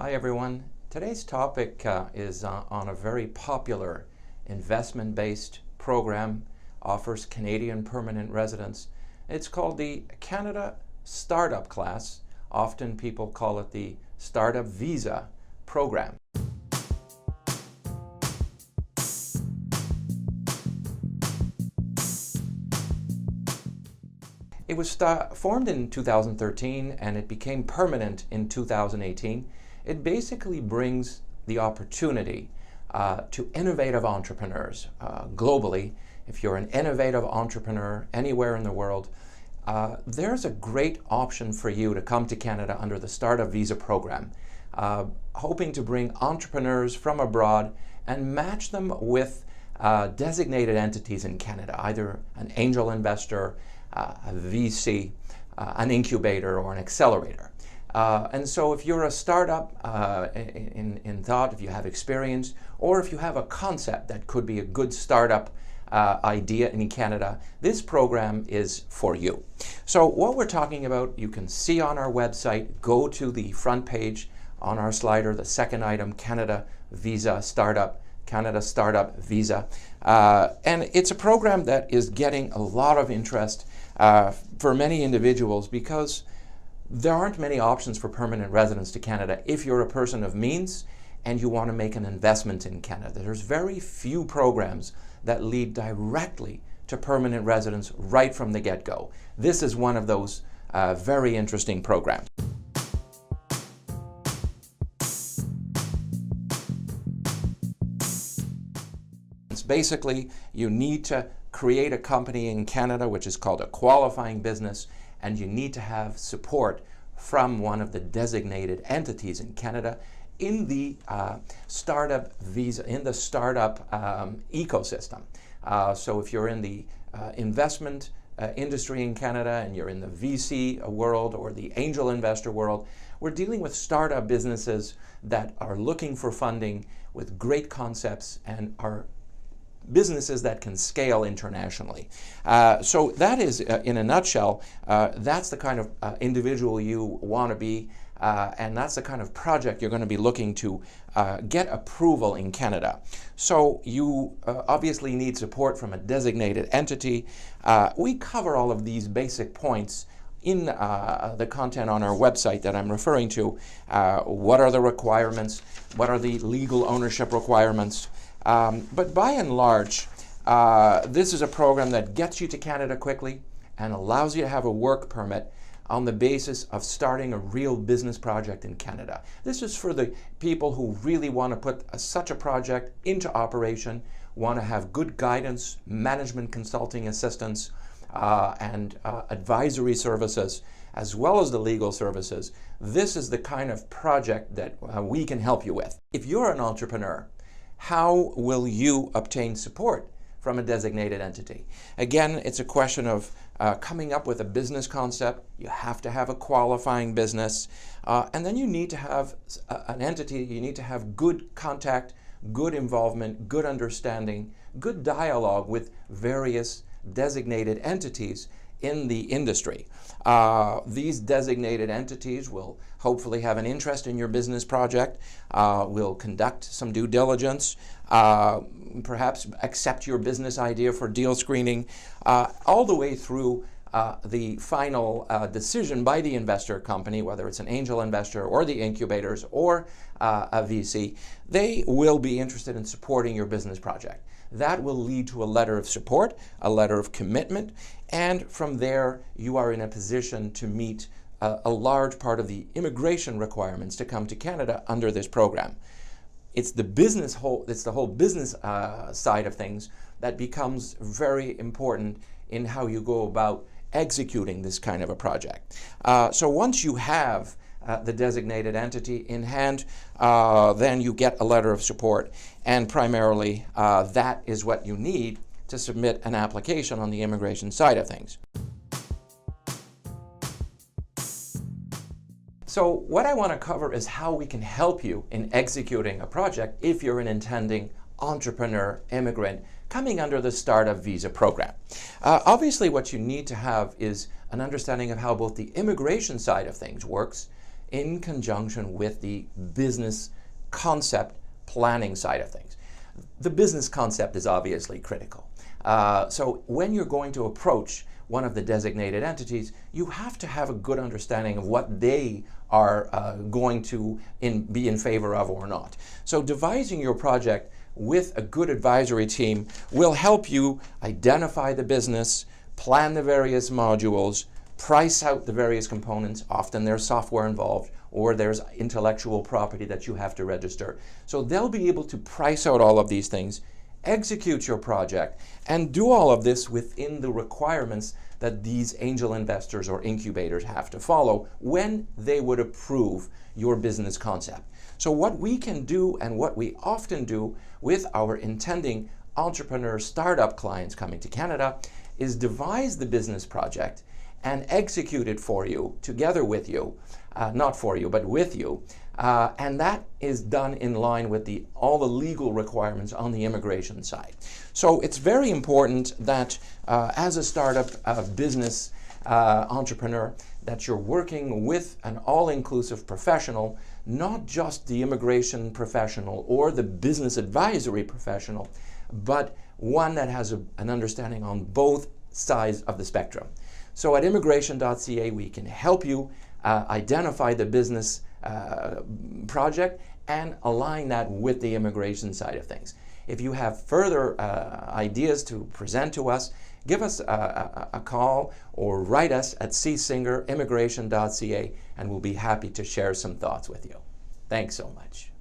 Hi everyone. Today's topic is on a very popular investment-based program, offers Canadian permanent residence. It's called the Canada Startup Class. Often people call it the Startup Visa program. It was formed in 2013 and it became permanent in 2018. It basically brings the opportunity to innovative entrepreneurs globally. If you're an innovative entrepreneur anywhere in the world, there's a great option for you to come to Canada under the Startup Visa program, hoping to bring entrepreneurs from abroad and match them with designated entities in Canada, either an angel investor, a VC, an incubator, or an accelerator. And so if you're a startup in thought, if you have experience, or if you have a concept that could be a good startup idea in Canada, this program is for you. So what we're talking about, you can see on our website. Go to the front page on our slider, the second item, Canada Visa Startup, Canada Startup Visa. And it's a program that is getting a lot of interest for many individuals because there aren't many options for permanent residence to Canada if you're a person of means and you want to make an investment in Canada. There's very few programs that lead directly to permanent residence right from the get-go. This is one of those very interesting programs. Basically, you need to create a company in Canada, which is called a qualifying business, and you need to have support from one of the designated entities in Canada in the startup visa, in the startup ecosystem. So if you're in the investment industry in Canada and you're in the VC world or the angel investor world, we're dealing with startup businesses that are looking for funding with great concepts and are businesses that can scale internationally. So that is, in a nutshell, that's the kind of individual you want to be, and that's the kind of project you're going to be looking to get approval in Canada. So you obviously need support from a designated entity. We cover all of these basic points in the content on our website that I'm referring to. What are the requirements? What are the legal ownership requirements? But by and large, this is a program that gets you to Canada quickly and allows you to have a work permit on the basis of starting a real business project in Canada. This is for the people who really want to put such a project into operation, want to have good guidance, management consulting assistance, and advisory services, as well as the legal services. This is the kind of project that we can help you with. If you're an entrepreneur, how will you obtain support from a designated entity? Again, it's a question of coming up with a business concept. You have to have a qualifying business, and then you need to have an entity. You need to have good contact, good involvement, good understanding, good dialogue with various designated entities in the industry. These designated entities will hopefully have an interest in your business project, will conduct some due diligence, perhaps accept your business idea for deal screening, all the way through the final decision by the investor company, whether it's an angel investor or the incubators or a VC. They will be interested in supporting your business project. That will lead to a letter of support, a letter of commitment, and from there you are in a position to meet a large part of the immigration requirements to come to Canada under this program. It's the whole business side of things that becomes very important in how you go about executing this kind of a project. So once you have the designated entity in hand, then you get a letter of support, and primarily that is what you need to submit an application on the immigration side of things. So what I want to cover is how we can help you in executing a project if you're an intending entrepreneur, immigrant, coming under the Startup Visa program. Obviously what you need to have is an understanding of how both the immigration side of things works in conjunction with the business concept planning side of things. The business concept is obviously critical. So when you're going to approach one of the designated entities, you have to have a good understanding of what they are going to be in favor of or not. So devising your project with a good advisory team will help you identify the business, plan the various modules, price out the various components. Often there's software involved, or there's intellectual property that you have to register. So they'll be able to price out all of these things, execute your project, and do all of this within the requirements that these angel investors or incubators have to follow when they would approve your business concept. So what we can do, and what we often do with our intending entrepreneur startup clients coming to Canada, is devise the business project and execute it for you, together with you, not for you, but with you. And that is done in line with all the legal requirements on the immigration side. So it's very important that as a startup business entrepreneur, that you're working with an all-inclusive professional, not just the immigration professional or the business advisory professional, but one that has an understanding on both sides of the spectrum. So at immigration.ca, we can help you identify the business project and align that with the immigration side of things. If you have further ideas to present to us, give us a call or write us at csinger@immigration.ca, and we'll be happy to share some thoughts with you. Thanks so much.